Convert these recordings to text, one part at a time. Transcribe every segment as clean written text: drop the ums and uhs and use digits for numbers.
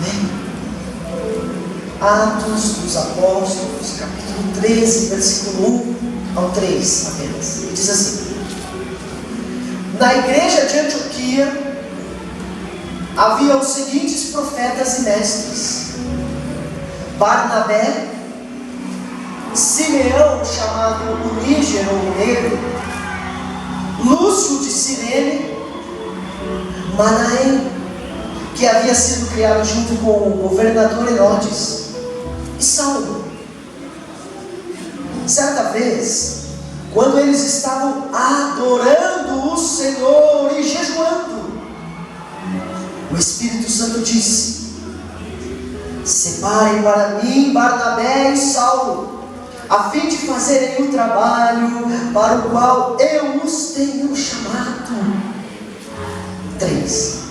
Amém? Atos dos Apóstolos, capítulo 13, versículo 1 ao 3 apenas. E diz assim: na igreja de Antioquia havia os seguintes profetas e mestres: Barnabé, Simeão, chamado o Níger ou o Negro, Lúcio de Cirene, Manaém, que havia sido criado junto com o governador Herodes, e Saulo. Certa vez, quando eles estavam adorando o Senhor e jejuando, o Espírito Santo disse: separem para mim Barnabé e Saulo, a fim de fazerem o trabalho para o qual eu os tenho chamado. 3.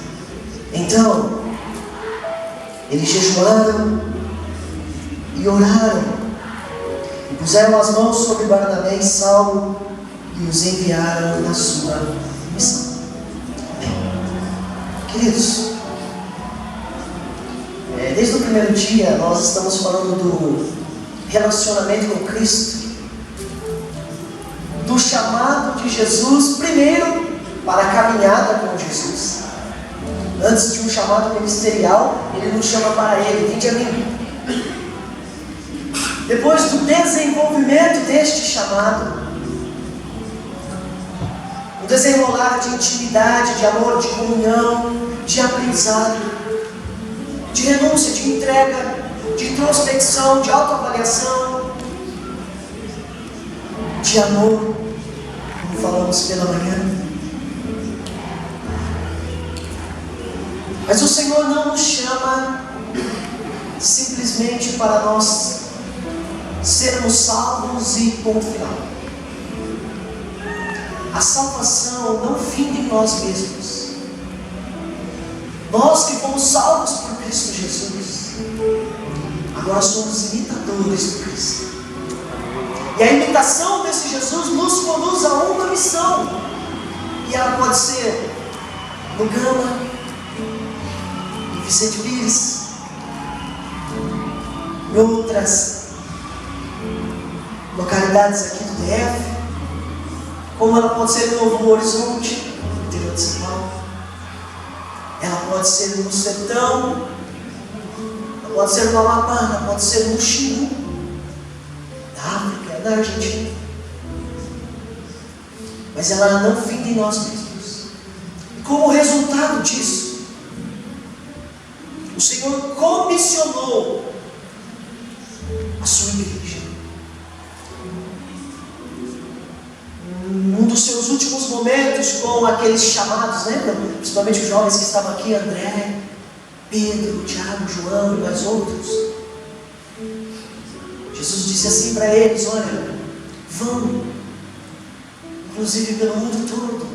Então, eles jejuaram e oraram, e puseram as mãos sobre Barnabé e Saulo, e os enviaram na sua missão. Queridos, desde o primeiro dia nós estamos falando do relacionamento com Cristo, do chamado de Jesus, primeiro para a caminhada com Jesus. Antes de um chamado ministerial, Ele nos chama para Ele: vinde a mim. Depois do desenvolvimento deste chamado, o desenrolar de intimidade, de amor, de comunhão, de aprendizado, de renúncia, de entrega, de introspecção, de autoavaliação, de amor, como falamos pela manhã. Mas o Senhor não nos chama simplesmente para nós sermos salvos e ponto final. A salvação não finda em nós mesmos. Nós que fomos salvos por Cristo Jesus, agora somos imitadores de Cristo. E a imitação desse Jesus nos conduz a uma missão. E ela pode ser no Gama, no Vicente Pires, em outras localidades aqui do DF, como ela pode ser no Novo Horizonte, no interior de São Paulo. Ela pode ser no Sertão, ela pode ser no Amapá, ela pode ser no Chile, na África, na Argentina. Mas ela não finda em nós mesmos. E como resultado disso, o Senhor comissionou a sua igreja. Num dos seus últimos momentos, com aqueles chamados, lembra? Principalmente os jovens que estavam aqui: André, Pedro, Tiago, João e mais outros. Jesus disse assim para eles: olha, vão, inclusive pelo mundo todo,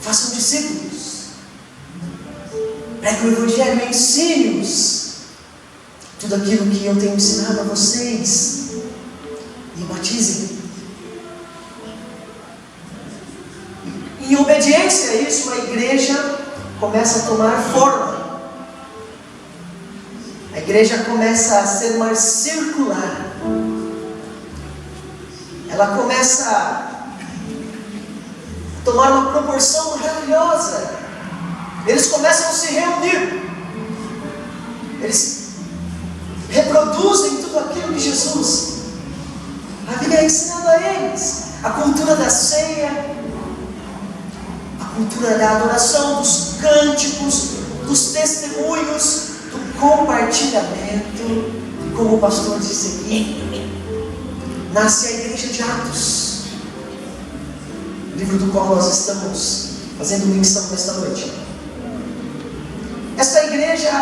façam discípulos, preguem o Evangelho e ensine-os tudo aquilo que eu tenho ensinado a vocês, e batizem. Em obediência a isso, a igreja começa a tomar forma. A igreja começa a ser mais circular. Ela começa a tomar uma proporção maravilhosa. Eles começam a se reunir. Eles reproduzem tudo aquilo que Jesus havia ensinado a eles. A cultura da ceia, cultura da adoração, dos cânticos, dos testemunhos, do compartilhamento. Como o pastor disse aqui, nasce a igreja de Atos, livro do qual nós estamos fazendo menção nesta noite. Esta igreja,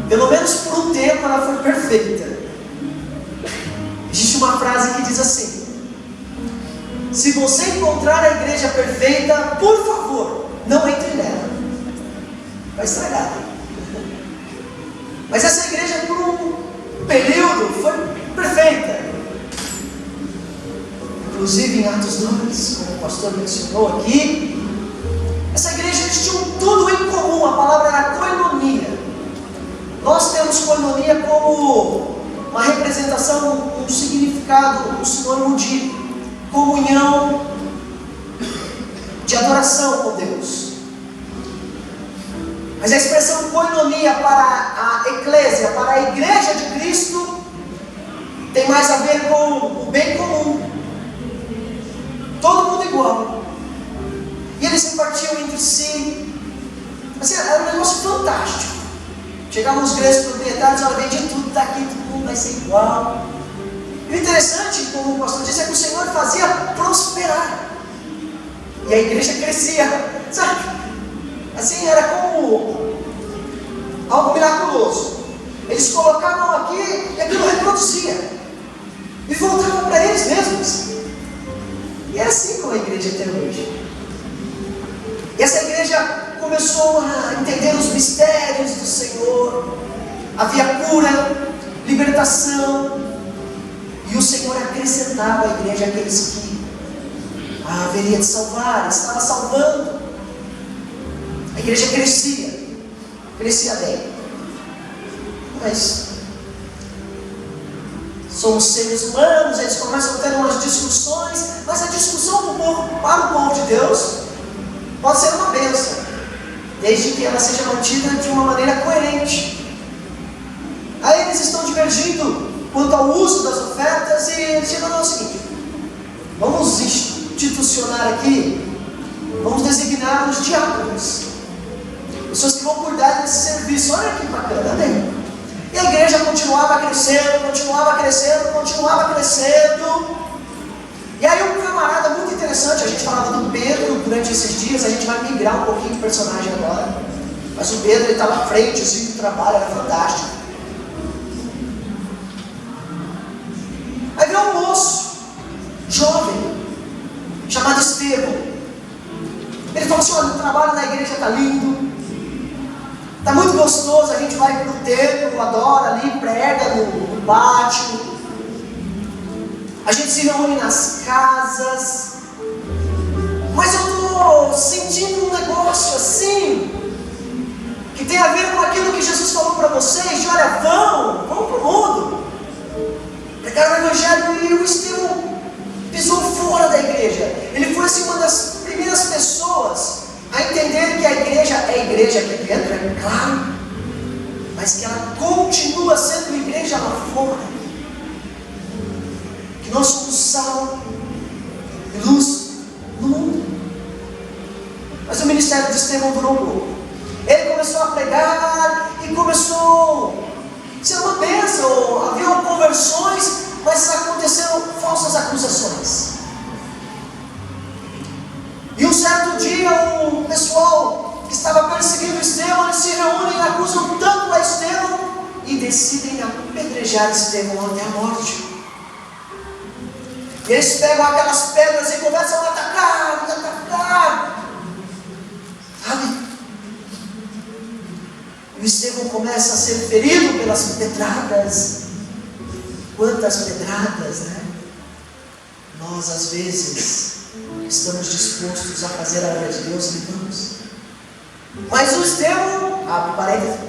pelo menos por um tempo, ela foi perfeita. Existe uma frase que diz assim: se você encontrar a igreja perfeita, por favor, não entre nela, vai estragar. Mas essa igreja, por um período, foi perfeita. Inclusive em Atos 2, como o pastor mencionou aqui, essa igreja, eles tinham tudo em comum. A palavra era koinonia. Nós temos koinonia como uma representação, um significado, um sinônimo de comunhão, de adoração com Deus. Mas a expressão koinonia para a eclésia, para a igreja de Cristo, tem mais a ver com o bem comum. Todo mundo igual. E eles se repartiam entre si. Assim, era um negócio fantástico. Chegavam os grandes proprietários, olha, vende tudo daqui, todo mundo vai ser igual. E o interessante, como o pastor disse, é que o Senhor fazia prosperar. E a igreja crescia, sabe? Assim, era como algo miraculoso. Eles colocavam aqui e aquilo reproduzia. E voltava para eles mesmos. E é assim como a igreja até hoje. E essa igreja começou a entender os mistérios do Senhor. Havia cura, libertação. E o Senhor acrescentava à igreja aqueles que haveria de salvar, estava salvando. A igreja crescia bem. Mas somos seres humanos, eles começam a ter umas discussões, mas a discussão para o povo de Deus pode ser uma bênção, desde que ela seja mantida de uma maneira coerente. Aí eles estão divergindo quanto ao uso das ofertas, e eles chegam ao seguinte: vamos institucionar aqui, vamos designar os diáconos, pessoas que vão cuidar desse serviço. Olha que bacana, né? E a igreja continuava crescendo. E aí um camarada muito interessante, a gente falava do Pedro durante esses dias, a gente vai migrar um pouquinho do personagem agora, mas o Pedro estava à frente, assim, do trabalho, era fantástico. Aí veio um moço, jovem, chamado Estevão. Ele falou assim: olha, o trabalho na igreja está lindo, está muito gostoso, a gente vai para o templo, adora ali, prega no pátio, a gente se reúne nas casas, mas eu estou sentindo um negócio assim, que tem a ver com aquilo que Jesus falou para vocês, de olha, vão para o mundo, pregaram o evangelho. E o Estevão pisou fora da igreja. Ele foi assim uma das primeiras pessoas a entender que a igreja é a igreja aqui dentro, é claro, mas que ela continua sendo igreja lá fora, que nós somos sal e luz no mundo. Mas o ministério de Estevão durou pouco. Ele começou a pregar e começou a ser uma bênção. Havia conversões, mas aconteceram falsas acusações. E um certo dia o pessoal que estava perseguindo Estevão, eles se reúnem e acusam tanto a Estevão e decidem apedrejar Estevão até a morte. E eles pegam aquelas pedras e começam a atacar, sabe? E o Estevão começa a ser ferido pelas pedradas. Quantas pedradas, né? Nós às vezes estamos dispostos a fazer a obra de Deus e vamos. Mas o Estevão, abre parênteses,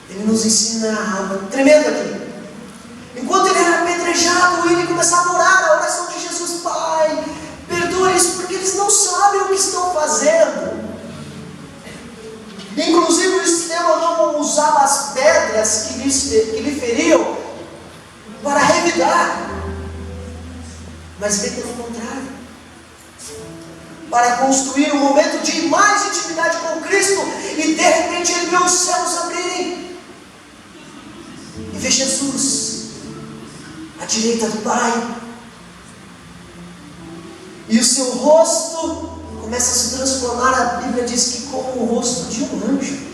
ele nos ensina algo tremendo aqui. Enquanto ele era apedrejado, ele começava a orar a oração de Jesus: Pai, perdoa-lhes, porque eles não sabem o que estão fazendo. Inclusive o Estevão não usava as pedras que lhe feriam para revidar, mas bem pelo contrário, para construir um momento de mais intimidade com Cristo. E de repente ele vê os céus abrirem e vê Jesus à direita do Pai, e o seu rosto começa a se transformar. A Bíblia diz que como o rosto de um anjo.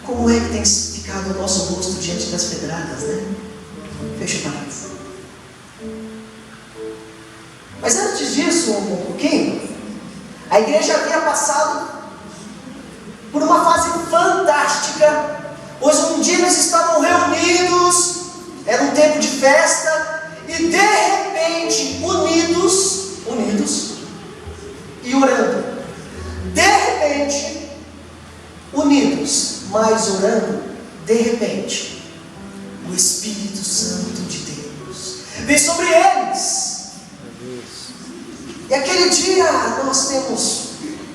Como é que tem ficado o nosso rosto diante das pedradas, né? Fecha o parênteses. Mas antes disso, um pouquinho, a igreja havia passado por uma fase fantástica, pois um dia eles estavam reunidos, era um tempo de festa, e de repente, unidos e orando, de repente, unidos pouquinhos mais orando, de repente, o Espírito Santo de Deus vem sobre eles. E aquele dia nós temos,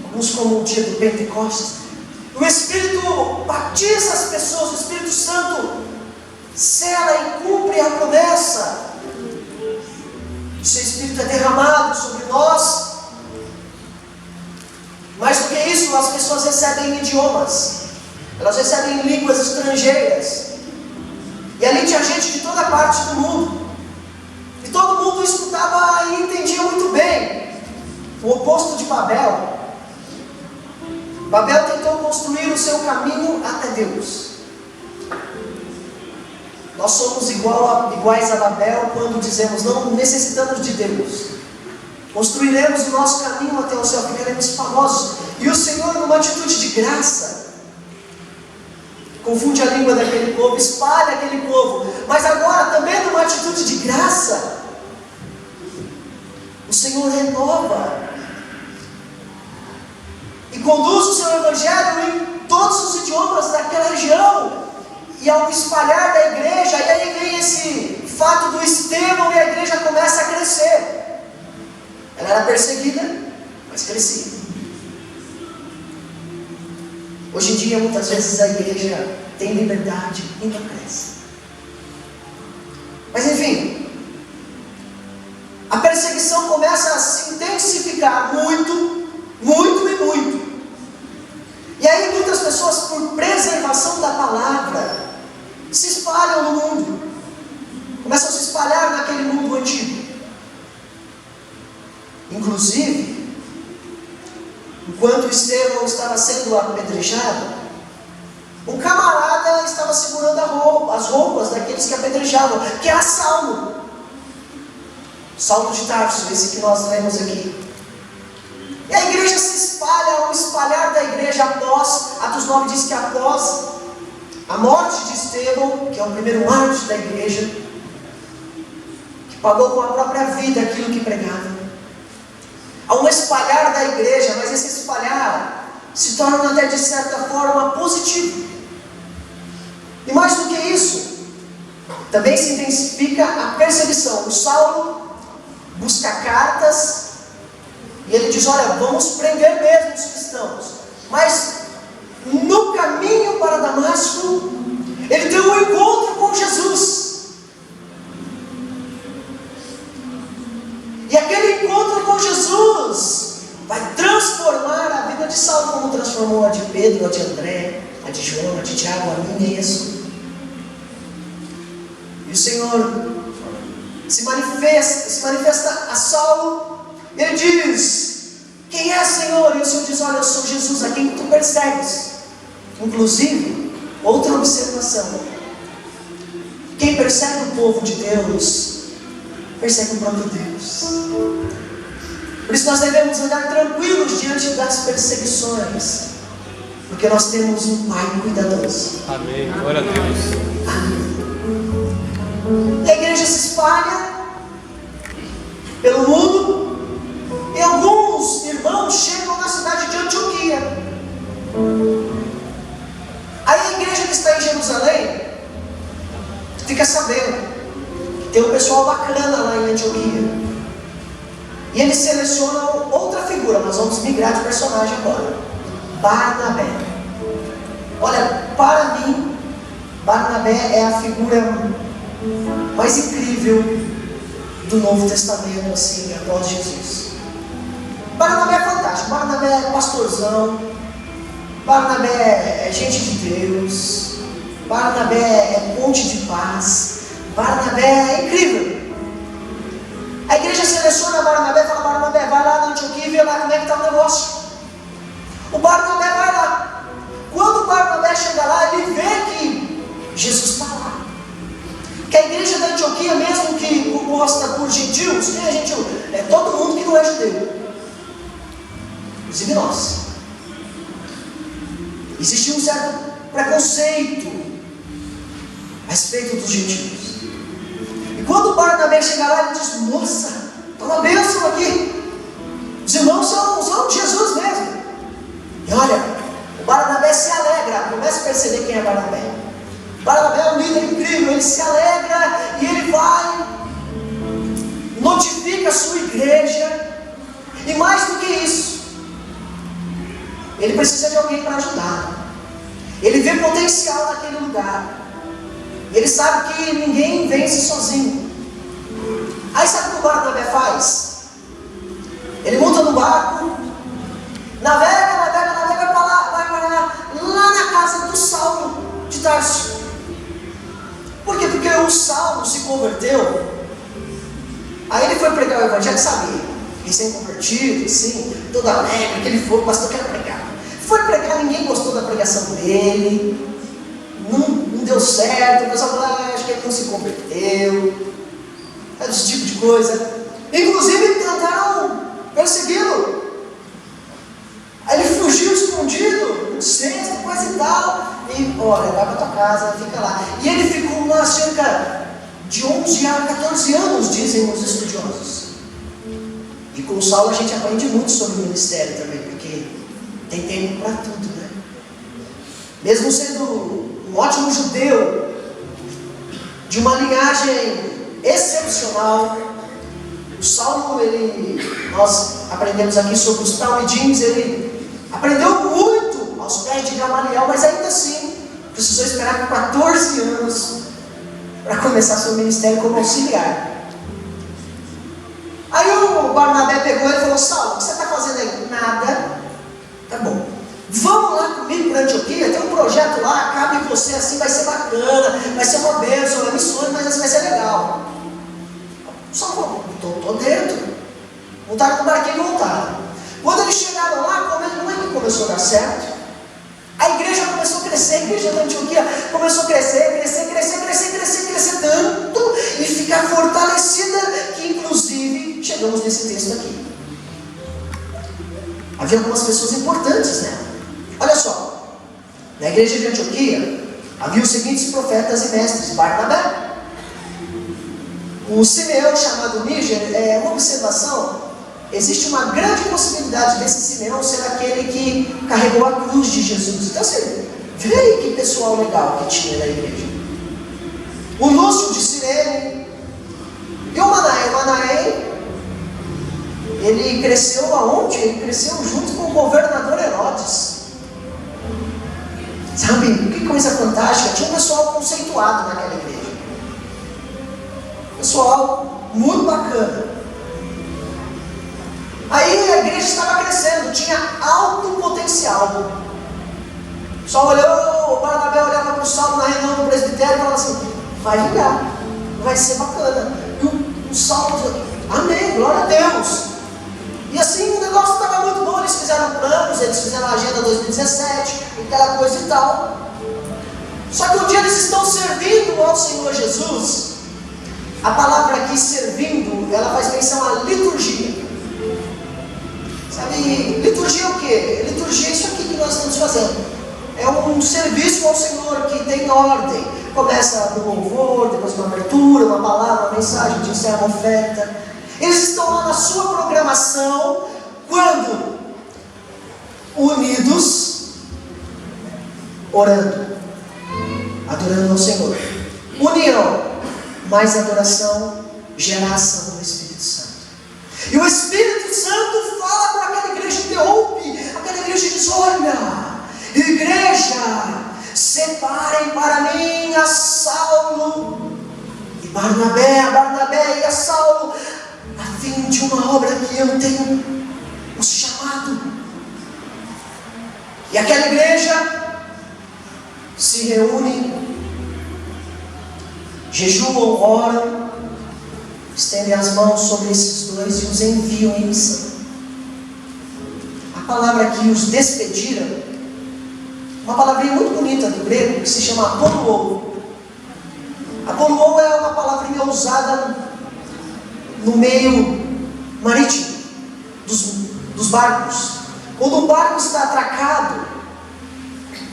alguns como o dia do Pentecostes, o Espírito batiza as pessoas, o Espírito Santo sela e cumpre a promessa. O seu Espírito é derramado sobre nós. Mais do que isso, as pessoas recebem idiomas, elas recebem línguas estrangeiras. E ali tinha gente de toda parte do mundo, e todo mundo escutava e entendia muito bem. O oposto de Babel. Babel tentou construir o seu caminho até Deus. Nós somos iguais a Babel quando dizemos: não necessitamos de Deus, construiremos o nosso caminho até o céu, ficaremos famosos. E o Senhor, numa atitude de graça, confunde a língua daquele povo, espalha aquele povo. Mas agora, também numa atitude de graça, o Senhor renova e conduz o seu evangelho em todos os idiomas daquela região. E ao espalhar da igreja, e aí vem esse fato do Estevão, e a igreja começa a crescer. Ela era perseguida, mas crescia. Hoje em dia, muitas vezes a igreja tem liberdade e não cresce. Mas enfim, a perseguição começa a se intensificar muito, muito e muito. E aí muitas pessoas, por preservação da palavra, se espalham no mundo, começam a se espalhar naquele mundo antigo. Inclusive, enquanto Estevão estava sendo apedrejado, um camarada estava segurando as roupas daqueles que apedrejavam, que era Saulo. Saulo de Tarso, esse que nós lemos aqui. E a igreja se espalha, ao espalhar da igreja após, Atos 9 diz que após a morte de Estevão, que é o primeiro mártir da igreja, que pagou com a própria vida aquilo que pregava, há um espalhar da igreja, mas esse espalhar se torna até de certa forma positivo. E mais do que isso, também se intensifica a perseguição. O Saulo busca cartas e ele diz: olha, vamos prender mesmo os cristãos. Mas no caminho para Damasco, ele tem um encontro com Jesus. E aquele encontro com Jesus vai transformar a vida de Saulo, como transformou a de Pedro, a de André, a de João, a de Tiago, a minha e a sua. E o Senhor se manifesta a Saulo, e ele diz: quem é, Senhor? E o Senhor diz: olha, eu sou Jesus, a quem tu persegues. Inclusive, outra observação: quem persegue o povo de Deus, persegue o próprio Deus. Por isso nós devemos andar tranquilos diante das perseguições, porque nós temos um Pai cuidadoso. Amém. Glória a Deus. Amém. E a igreja se espalha pelo mundo, e alguns irmãos chegam na cidade de Antioquia. Aí a igreja que está em Jerusalém fica sabendo que tem um pessoal bacana lá em Antioquia. E eles selecionam outra figura. Nós vamos migrar de personagem agora: Barnabé. Olha, para mim, Barnabé é a figura mais incrível do Novo Testamento, assim, após Jesus. Barnabé é fantástico. Barnabé é pastorzão. Barnabé é gente de Deus. Barnabé é ponte de paz. Barnabé é incrível. A igreja seleciona Barnabé e fala: Barnabé, vai lá na Antioquia e vê lá como é que está o negócio. O Barnabé vai lá. Quando o Barnabé chega lá, ele vê que Jesus está lá. Que a igreja da Antioquia, mesmo que composta por gentios, quem é gentil? É todo mundo que não é judeu, inclusive nós. Existia um certo preconceito a respeito dos gentios. E quando o Barnabé chega lá, ele diz: moça, está uma bênção aqui. Os irmãos são de Jesus mesmo. E olha, o Barnabé se alegra. Comece a perceber quem é Barnabé. Barnabé é um líder incrível, ele se alegra e ele vai, notifica a sua igreja, e mais do que isso, ele precisa de alguém para ajudar. Ele vê potencial naquele lugar, ele sabe que ninguém vence sozinho. Aí sabe o que o Barnabé faz? Ele monta no barco, navega para lá, vai parar lá na casa do Saulo de Tarso. Por quê? Porque o Saulo se converteu. Aí ele foi pregar o evangelho, sabe? Recém-convertido, assim, todo alegre, que ele foi, o pastor quer pregar. Foi pregar, ninguém gostou da pregação dele. Não deu certo. O pessoal falou, acho que ele não se converteu. É desse tipo de coisa. Inclusive tentaram persegui-lo. Aí ele fugiu escondido, no centro, coisa e tal. E olha, vai para tua casa, fica lá. E ele ficou lá cerca de 11 a 14 anos, dizem os estudiosos. E com o Saulo a gente aprende muito sobre o ministério também, porque tem tempo para tudo, né? Mesmo sendo um ótimo judeu, de uma linhagem excepcional, o Saulo, nós aprendemos aqui sobre os talmidim, ele aprendeu muito aos pés de Gamaliel, mas ainda assim precisou esperar 14 anos para começar seu ministério como auxiliar. Aí o Barnabé pegou ele e falou, Saulo, o que você está fazendo aí? Nada. Tá bom. Vamos lá comigo para Antioquia, tem um projeto lá, cabe em você assim, vai ser bacana, vai ser uma bênção, é missões, mas assim vai ser legal. Só estou dentro. Montaram no barquinho e voltaram. Quando eles chegaram lá, não é que começou a dar certo? A igreja começou a crescer, a igreja da Antioquia começou a crescer tanto e ficar fortalecida que inclusive chegamos nesse texto aqui. Havia algumas pessoas importantes nela. Olha só, na igreja de Antioquia havia os seguintes profetas e mestres: Barnabé, o Simeão chamado Níger. Uma observação: existe uma grande possibilidade desse Simeão ser aquele que carregou a cruz de Jesus. Então assim, vê aí que pessoal legal que tinha na igreja. O Lúcio de Cirene e o Manaém. O Manaém, ele cresceu aonde? Ele cresceu junto com o governador Herodes. Sabe, que coisa fantástica. Tinha um pessoal conceituado naquela igreja, pessoal muito bacana. Aí a igreja estava crescendo, tinha alto potencial. Só olhou, o Barnabé olhava para o Saulo na reunião do presbitério e falava assim, vai vingar, vai ser bacana. E o Saulo dizia, amém, glória a Deus. E assim o negócio estava muito bom, eles fizeram planos, eles fizeram a agenda 2017, aquela coisa e tal. Só que um dia eles estão servindo ao Senhor Jesus. A palavra aqui, servindo, ela faz menção à liturgia. Sabe, liturgia é o quê? Liturgia é isso aqui que nós estamos fazendo. É um serviço ao Senhor que tem ordem. Começa no louvor, depois uma abertura, uma palavra, uma mensagem, de encerra uma oferta. Eles estão lá na sua programação, quando unidos, orando, adorando ao Senhor. União mais adoração gera ação do Espírito Santo. E o Espírito Santo fala para aquela igreja, interrompe, aquela igreja diz, olha, igreja, separem para mim a Saulo e Barnabé, e a Saulo, a fim de uma obra que eu tenho os chamado. E aquela igreja se reúne, jejuam, oram, estendem as mãos sobre esses dois e os enviam em missão. A palavra que os despediram, uma palavrinha muito bonita do grego, que se chama apoluou. Apoluou é uma palavrinha usada no meio marítimo, dos barcos. Quando o barco está atracado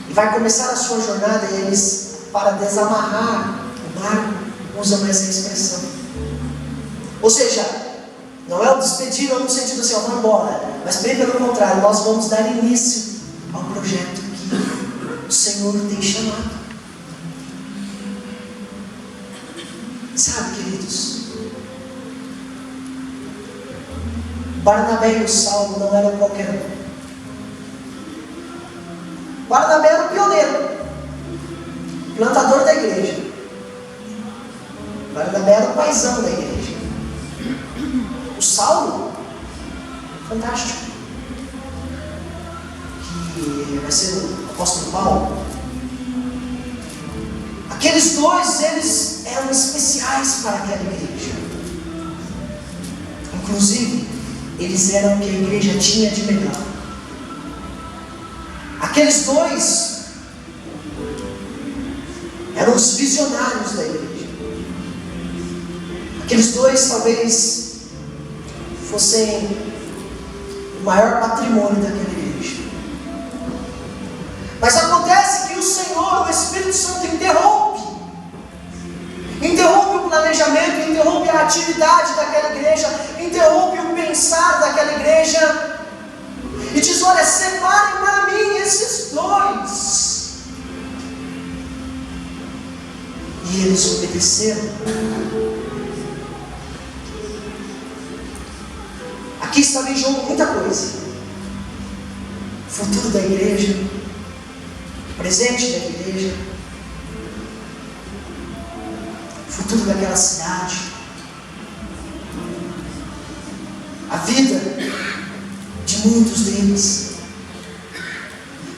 e vai começar a sua jornada, eles, para desamarrar o barco, usam essa expressão. Ou seja, não é o despedir no sentido assim, vamos embora, mas bem pelo contrário, nós vamos dar início ao projeto aqui. Senhor tem chamado. Sabe, queridos, Barnabé e o Saulo não eram qualquer um. Barnabé era o pioneiro, plantador da igreja. Barnabé era o paizão da igreja. O Saulo, fantástico, que vai ser o apóstolo Paulo. Aqueles dois, eles eram especiais para aquela igreja. Inclusive, eles eram o que a igreja tinha de melhor. Aqueles dois eram os visionários da igreja. Aqueles dois talvez fossem o maior patrimônio daquela igreja. Mas acontece que o Senhor, o Espírito Santo, interrompe o planejamento, interrompe a atividade daquela igreja, interrompe o pensar daquela igreja e diz: olha, separem para mim esses dois. E eles obedeceram. Aqui estava em jogo muita coisa: o futuro da igreja, o presente da igreja, o futuro daquela cidade, a vida de muitos deles.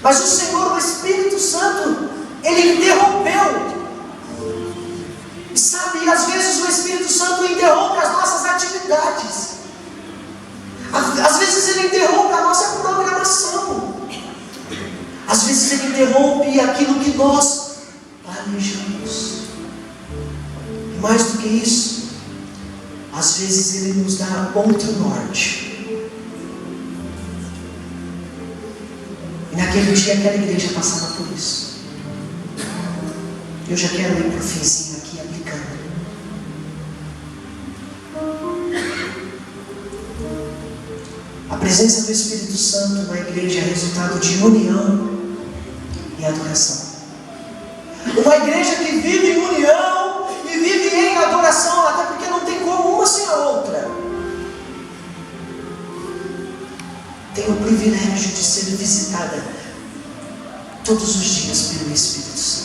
Mas o Senhor, o Espírito Santo, Ele interrompeu. E sabe, às vezes o Espírito Santo interrompe as nossas atividades. Às vezes Ele interrompe a nossa programação. Às vezes Ele interrompe aquilo que nós planejamos. E mais do que isso, às vezes Ele nos dá outro norte. E naquele dia aquela igreja passava por isso. Eu já quero ir para o finzinho aqui aplicando. A presença do Espírito Santo na igreja é resultado de união e adoração. Uma igreja que vive em união e vive em adoração, até porque não tem como uma sem a outra, tem o privilégio de ser visitada todos os dias pelo Espírito Santo.